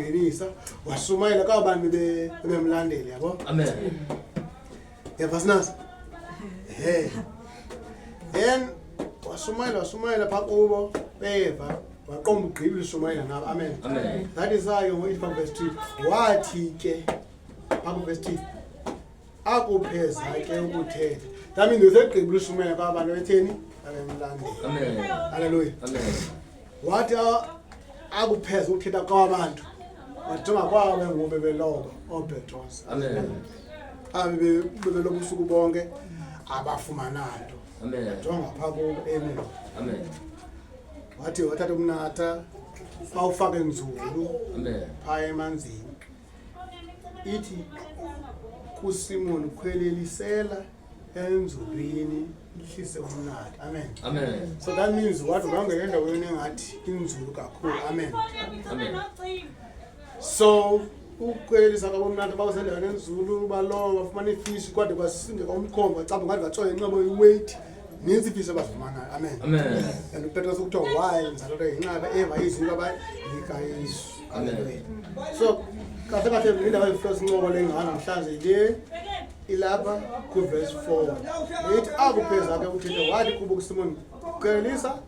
wamngenisa washumayela kwabantu bemlandeli yabo. Amen. Yeva sinasi. Then washumayela phaa kubo beva waqomba ugqibile ushumayela nabo. Amen. Amen. That is why ngoithi phaa verse 3 wathi ke phaa verse 3 akupheza ke ukuthetha. That means usegqibile ushumayela kwabantu betheni abemlandeli. Amen. Hallelujah. Amen. Wathi akupheza ukuthetha kwabantu bajonga kwabo ngobe beloba oPetros. Amen. Bebeloba usuku bonke abafumanayo. Amen. Jonga phaa kubo. Amen. Amen. Wathi wathatha umnatha bawufaka enzulu Amen. phaa emanzini. Ithi kuSimoni khwelelisela enzulwini lihlise umnatha. Amen. Amen. So that means wathi ungangena endaweni engathi inzulu kakhulu. Amen. Amen. So ukhwelisa kabomnatha bawusendaweni enzulu baloba bafumana ifishi kodwa kwasingeka umkhomba caba ngathi bathola inqabo iweight ninzi ifishi abazifumanayo. Amen. Amen. And uPetros ukuthiwa why nzalo inqaba eva izinto abayika Yesu. Amen. So kahle kahle indaba yefirst inqobo lengana namhlanje le ilapha ku verse 4 ethi akupheza ke uthethe wathi kubo kuSimoni khwelisa